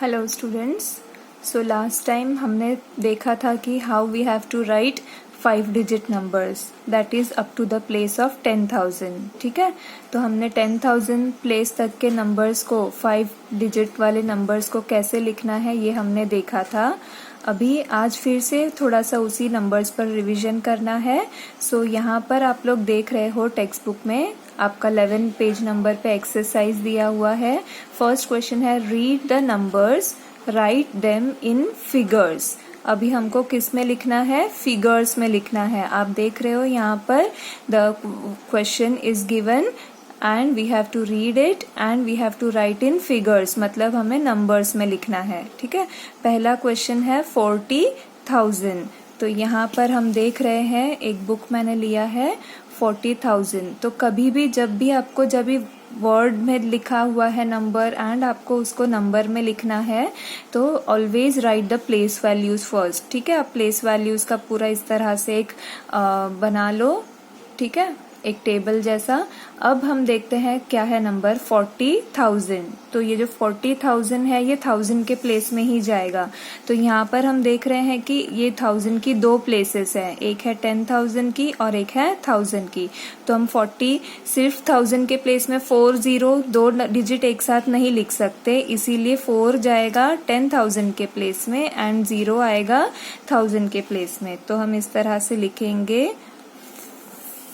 Hello students. So last time हमने देखा था कि how we have to write 5 digit numbers that is up to the place of 10,000। ठीक है, तो हमने 10,000 प्लेस तक के नंबर्स को 5 डिजिट वाले नंबर्स को कैसे लिखना है ये हमने देखा था। अभी आज फिर से थोड़ा सा उसी नंबर्स पर रिवीजन करना है। सो यहाँ पर आप लोग देख रहे हो टेक्स्ट बुक में आपका 11 पेज नंबर पे एक्सरसाइज दिया हुआ है। फर्स्ट क्वेश्चन है read the numbers, write them in figures. अभी हमको किस में लिखना है? फिगर्स में लिखना है। आप देख रहे हो यहाँ पर the question is given and we have to read it and we have to write in figures, मतलब हमें नंबर्स में लिखना है। ठीक है, पहला क्वेश्चन है 40,000। तो यहाँ पर हम देख रहे हैं एक बुक मैंने लिया है 40,000। तो कभी भी जब भी वर्ड में लिखा हुआ है नंबर एंड आपको उसको नंबर में लिखना है तो always right the place values first. ठीक है, आप प्लेस वैल्यूज का पूरा इस तरह से एक बना लो। ठीक है, एक टेबल जैसा। अब हम देखते हैं क्या है नंबर 40,000। तो ये जो 40,000 है ये 1000 के प्लेस में ही जाएगा। तो यहाँ पर हम देख रहे हैं कि ये 1000 की दो प्लेसेस है, एक है 10,000 की और एक है 1000 की। तो हम 40 सिर्फ 1000 के प्लेस में 40 दो डिजिट एक साथ नहीं लिख सकते, इसीलिए 4 जाएगा 10,000 के प्लेस में एंड 0 आएगा 1000 के प्लेस में। तो हम इस तरह से लिखेंगे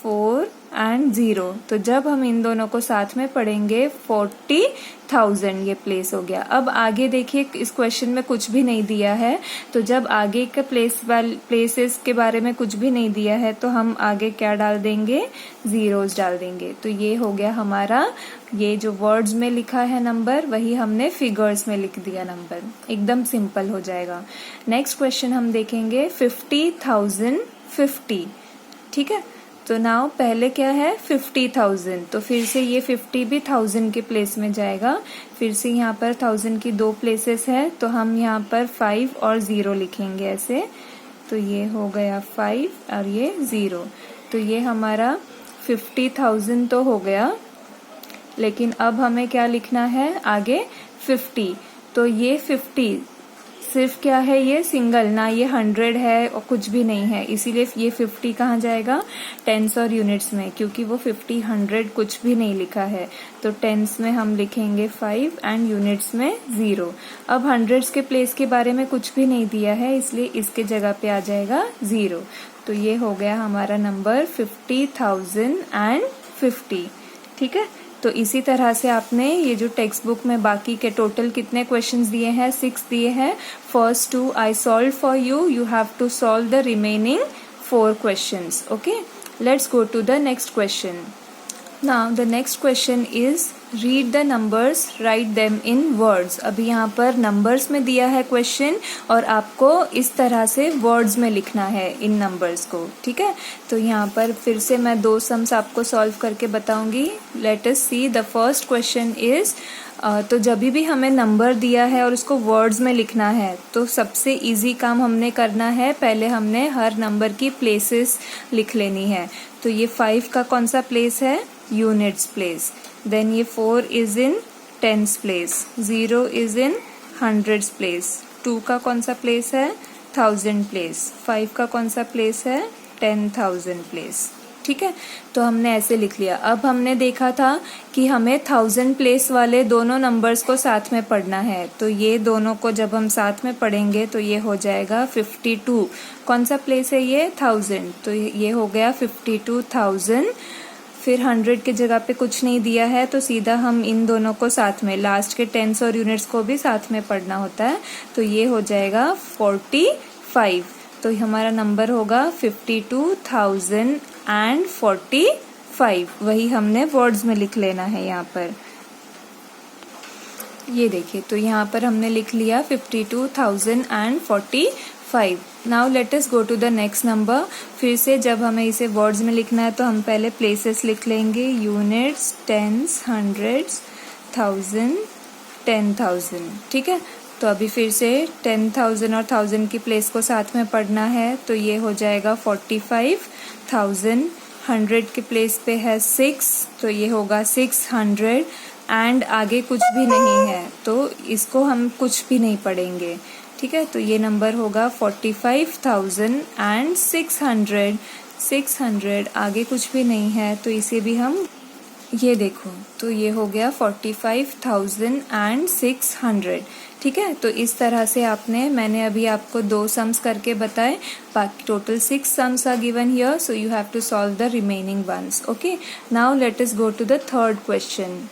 4 एंड 0। तो जब हम इन दोनों को साथ में पढ़ेंगे 40,000 ये प्लेस हो गया। अब आगे देखिए इस क्वेश्चन में कुछ भी नहीं दिया है, तो जब आगे के प्लेसेस के बारे में कुछ भी नहीं दिया है तो हम आगे क्या डाल देंगे? जीरोस डाल देंगे। तो ये हो गया हमारा, ये जो वर्ड्स में लिखा है नंबर वही हमने फिगर्स में लिख दिया नंबर, एकदम सिंपल हो जाएगा। नेक्स्ट क्वेश्चन हम देखेंगे 50,050। ठीक है, तो नाउ पहले क्या है 50,000, तो फिर से ये 50 भी 1000 के प्लेस में जाएगा। फिर से यहाँ पर 1000 की दो प्लेसेस है तो हम यहाँ पर 5 और 0 लिखेंगे ऐसे। तो ये हो गया 5 और ये 0। तो ये हमारा 50,000 तो हो गया, लेकिन अब हमें क्या लिखना है आगे? 50। तो ये 50 सिर्फ क्या है? ये सिंगल, ना ये 100 है और कुछ भी नहीं है, इसीलिए ये 50 कहाँ जाएगा? टेंस और यूनिट्स में, क्योंकि वो 50 100 कुछ भी नहीं लिखा है। तो टेंस में हम लिखेंगे 5 एंड यूनिट्स में 0। अब हंड्रेड्स के प्लेस के बारे में कुछ भी नहीं दिया है, इसलिए इसके जगह पे आ जाएगा 0। तो ये हो गया हमारा नंबर 50,050। ठीक है, तो इसी तरह से आपने ये जो टेक्स्ट बुक में बाकी के टोटल कितने क्वेश्चंस दिए हैं? 6 दिए हैं। First 2 I solve for you, you have to solve the remaining 4 questions. Okay, let's go to the next question. Now the next question is read the numbers, write them in words. अभी यहाँ पर numbers में दिया है question और आपको इस तरह से वर्ड्स में लिखना है इन नंबर्स को। ठीक है, तो यहाँ पर फिर से मैं 2 सम्स आपको सॉल्व करके बताऊंगी। Let us see the first question is, तो जब भी हमें नंबर दिया है और उसको वर्ड्स में लिखना है तो सबसे इजी काम हमने करना है, पहले हमने हर नंबर की प्लेसेस लिख लेनी है। तो ये 5 का कौन सा प्लेस है? Units place. देन ये 4 is in tens place, 0 is in hundreds place, 2 का कौन सा प्लेस है? 1000 प्लेस, 5 का कौन सा प्लेस है? 10,000 प्लेस। ठीक है, तो हमने ऐसे लिख लिया। अब हमने देखा था कि हमें 1000 प्लेस वाले दोनों नंबर्स को साथ में पढ़ना है, तो ये दोनों को जब हम साथ में पढ़ेंगे तो ये हो जाएगा 52। कौन सा प्लेस है ये? 1000। तो ये हो गया 52,000। फिर 100 की जगह पे कुछ नहीं दिया है तो सीधा हम इन दोनों को साथ में, लास्ट के टेंस और यूनिट्स को भी साथ में पढ़ना होता है। तो ये हो जाएगा 45। तो हमारा नंबर होगा 52,045। वही हमने वर्ड्स में लिख लेना है यहाँ पर। ये देखिए, तो यहाँ पर हमने लिख लिया 52,045। Now let us go to the next number. फिर से जब हमें इसे वर्ड्स में लिखना है तो हम पहले प्लेसेस लिख लेंगे, यूनिट्स, टेंस, हंड्रेड्स, 1000, 10,000। ठीक है, तो अभी फिर से 10,000 और 1000 की प्लेस को साथ में पढ़ना है, तो ये हो जाएगा 45,000। 100 के प्लेस पे है 6, तो ये होगा 600। एंड आगे कुछ भी नहीं है तो इसको हम कुछ भी नहीं पढ़ेंगे, ठीक है। तो ये नंबर होगा 45,600। 600 आगे कुछ भी नहीं है तो इसे भी हम, ये देखो, तो ये हो गया 45,600, ठीक है। तो इस तरह से मैंने अभी आपको 2 सम्स करके बताए, बाकी total 6 sums are given here, so you have to solve the remaining ones. Okay, now let us go to the third question.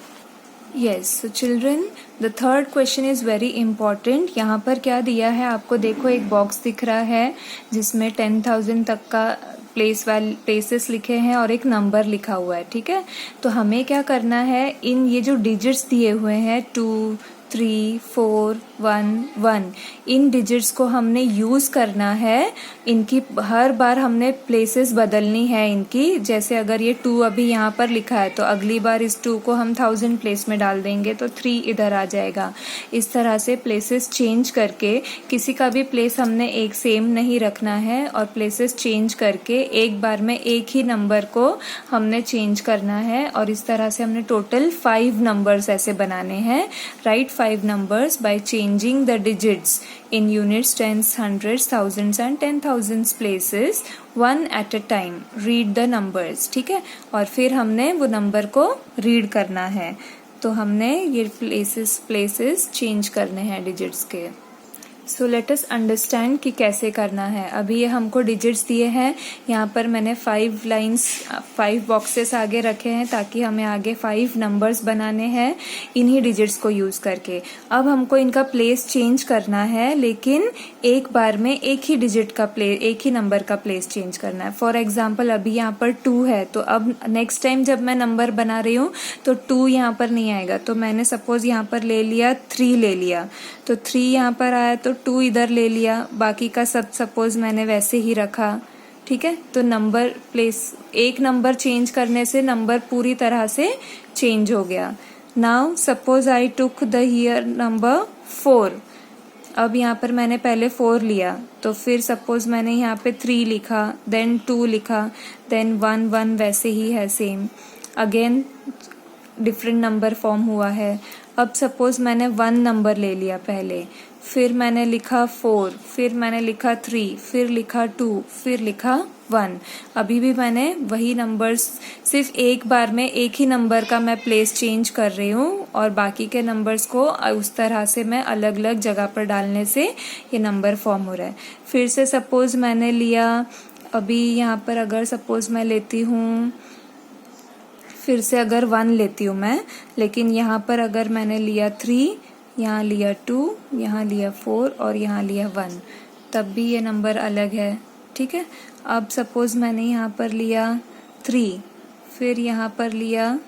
Yes, so children, the third question is very important. यहाँ पर क्या दिया है आपको, देखो एक box दिख रहा है जिसमें 10,000 तक का प्लेसेस लिखे हैं और एक नंबर लिखा हुआ है, ठीक है। तो हमें क्या करना है, इन ये जो डिजिट्स दिए हुए हैं 2, 3, 4, 1, 1, इन डिजिट्स को हमने यूज़ करना है। इनकी हर बार हमने प्लेसेस बदलनी है इनकी। जैसे अगर ये 2 अभी यहाँ पर लिखा है तो अगली बार इस 2 को हम 1000 प्लेस में डाल देंगे तो 3 इधर आ जाएगा। इस तरह से प्लेसेस चेंज करके, किसी का भी प्लेस हमने एक सेम नहीं रखना है और प्लेसेस चेंज करके एक बार में एक ही नंबर को हमने चेंज करना है। और इस तरह से हमने टोटल 5 नंबर्स ऐसे बनाने हैं। Right 5 numbers by changing the digits in units, tens, hundreds, thousands and 10,000 places one at a time. Read the numbers, ठीक है। और फिर हमने वो नंबर को रीड करना है। तो हमने ये प्लेसेस चेंज करने हैं डिजिट्स के। सो लेट अस अंडरस्टैंड कि कैसे करना है। अभी ये हमको डिजिट्स दिए हैं, यहाँ पर मैंने 5 बॉक्सेस आगे रखे हैं ताकि हमें आगे 5 नंबर्स बनाने हैं इन्हीं डिजिट्स को यूज़ करके। अब हमको इनका प्लेस चेंज करना है, लेकिन एक बार में एक ही नंबर का प्लेस चेंज करना है। फॉर एग्जाम्पल अभी यहाँ पर 2 है, तो अब नेक्स्ट टाइम जब मैं नंबर बना रही हूँ तो 2 यहाँ पर नहीं आएगा। तो मैंने सपोज यहाँ पर ले लिया 3 ले लिया, तो 3 यहाँ पर आया तो 2 इधर ले लिया, बाकी का सब सपोज मैंने वैसे ही रखा, ठीक है। तो नंबर प्लेस, एक नंबर चेंज करने से नंबर पूरी तरह से चेंज हो गया। Now suppose I took the here number 4। अब यहाँ पर मैंने पहले 4 लिया, तो फिर सपोज मैंने यहाँ पे 3 लिखा, देन 2 लिखा, देन 1, 1 वैसे ही है same. Again different number form हुआ है। अब सपोज मैंने 1 नंबर ले लिया पहले, फिर मैंने लिखा 4, फिर मैंने लिखा 3, फिर लिखा 2, फिर लिखा 1। अभी भी मैंने वही नंबर्स, सिर्फ एक बार में एक ही नंबर का मैं प्लेस चेंज कर रही हूँ और बाकी के नंबर्स को उस तरह से मैं अलग अलग जगह पर डालने से ये नंबर फॉर्म हो रहा है। फिर से सपोज मैंने लिया, अभी यहाँ पर अगर सपोज मैं लेती हूँ, फिर से अगर 1 लेती हूँ मैं, लेकिन यहाँ पर अगर मैंने लिया 3, यहाँ लिया 2, यहाँ लिया 4 और यहाँ लिया 1, तब भी ये नंबर अलग है, ठीक है। अब सपोज मैंने यहाँ पर लिया 3, फिर यहाँ पर लिया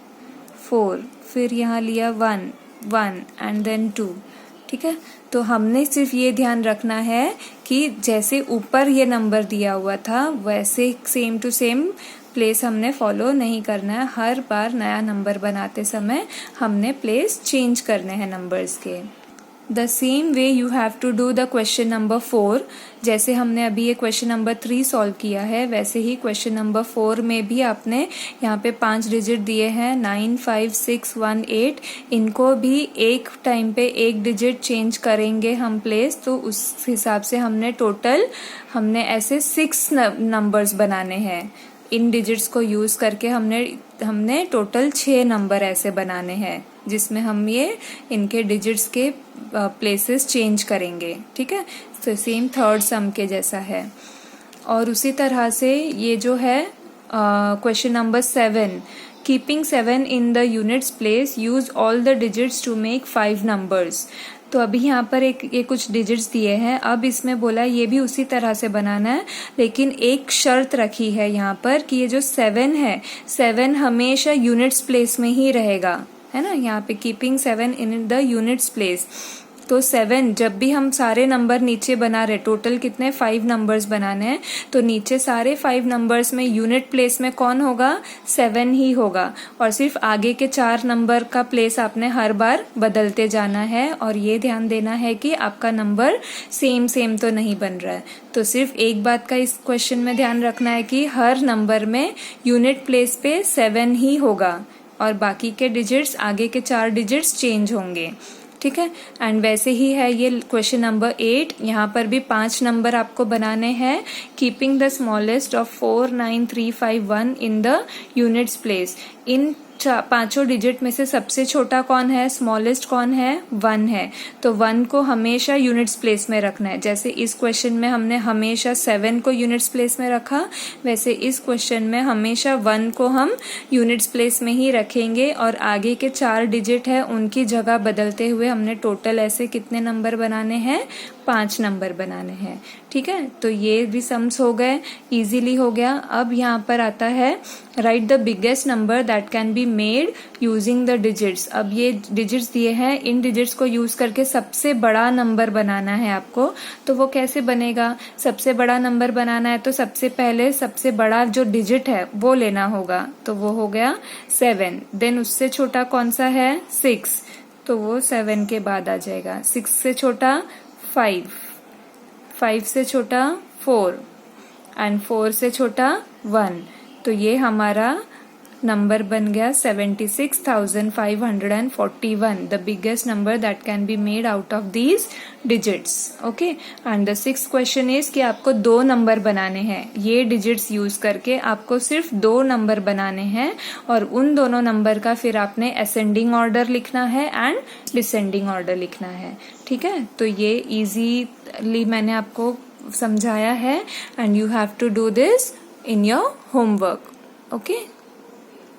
4, फिर यहाँ लिया 1, 1 एंड देन 2, ठीक है। तो हमने सिर्फ ये ध्यान रखना है कि जैसे ऊपर ये नंबर दिया हुआ था वैसे सेम टू सेम प्लेस हमने फॉलो नहीं करना है। हर बार नया नंबर बनाते समय हमने प्लेस चेंज करने हैं नंबर्स के। The same way you have to do the question number 4। जैसे हमने अभी ये क्वेश्चन नंबर 3 सॉल्व किया है, वैसे ही क्वेश्चन नंबर 4 में भी आपने यहाँ पे 5 डिजिट दिए हैं 9, 5, 6, 1, 8। इनको भी एक टाइम पे एक डिजिट चेंज करेंगे हम प्लेस, तो उस हिसाब से हमने ऐसे 6 नंबर्स बनाने हैं। इन डिजिट्स को यूज़ करके हमने टोटल 6 नंबर ऐसे बनाने हैं जिसमें हम ये इनके डिजिट्स के प्लेसेस चेंज करेंगे, ठीक है। तो सेम थर्ड सम के जैसा है। और उसी तरह से ये जो है question number 7, keeping 7 in the units place, use all the digits to make 5 numbers. तो अभी यहाँ पर ये कुछ डिजिट्स दिए हैं। अब इसमें बोला ये भी उसी तरह से बनाना है, लेकिन एक शर्त रखी है यहाँ पर कि ये जो 7 है, 7 हमेशा यूनिट्स प्लेस में ही रहेगा, है ना। यहाँ पे keeping 7 in the units place. तो 7 जब भी हम सारे नंबर नीचे बना रहे, टोटल कितने 5 नंबर्स बनाने हैं, तो नीचे सारे 5 नंबर्स में यूनिट प्लेस में कौन होगा, 7 ही होगा। और सिर्फ आगे के 4 नंबर का प्लेस आपने हर बार बदलते जाना है। और ये ध्यान देना है कि आपका नंबर सेम तो नहीं बन रहा है। तो सिर्फ एक बात का इस क्वेश्चन में ध्यान रखना है कि हर नंबर में यूनिट प्लेस पे 7 ही होगा, और बाकी के डिजिट्स, आगे के 4 डिजिट्स चेंज होंगे, ठीक है। एंड वैसे ही है ये क्वेश्चन नंबर 8, यहाँ पर भी 5 नंबर आपको बनाने हैं। Keeping the smallest of 49351 in the units place. In 5 digit में से सबसे छोटा कौन है, स्मॉलेस्ट कौन है, 1 है। तो 1 को हमेशा यूनिट्स प्लेस में रखना है। जैसे इस क्वेश्चन में हमने हमेशा 7 को यूनिट्स प्लेस में रखा, वैसे इस क्वेश्चन में हमेशा 1 को हम यूनिट्स प्लेस में ही रखेंगे और आगे के 4 डिजिट है उनकी जगह बदलते हुए हमने टोटल ऐसे कितने नंबर बनाने हैं, 5 नंबर बनाने हैं, ठीक है। तो ये भी सम्स हो गए, इजीली हो गया। अब यहाँ पर आता है right the biggest number that can be made using the digits. अब ये डिजिट्स दिए हैं, इन डिजिट्स को यूज करके सबसे बड़ा नंबर बनाना है आपको। तो वो कैसे बनेगा, सबसे बड़ा नंबर बनाना है तो सबसे पहले सबसे बड़ा जो डिजिट है वो लेना होगा, तो वो हो गया 7। देन उससे छोटा कौन सा है, 6, तो वो 7 के बाद आ जाएगा। 6 से छोटा 5, 5 से छोटा 4 एंड 4 से छोटा 1। तो ये हमारा नंबर बन गया 76,541, the biggest number that can be made out of these digits. Okay, and the 6th question is कि आपको 2 नंबर बनाने हैं। ये डिजिट्स यूज करके आपको सिर्फ 2 नंबर बनाने हैं और उन दोनों नंबर का फिर आपने असेंडिंग ऑर्डर लिखना है एंड डिसेंडिंग ऑर्डर लिखना है, ठीक है। तो ये इजीली मैंने आपको समझाया है and you have to do this in your homework. Okay.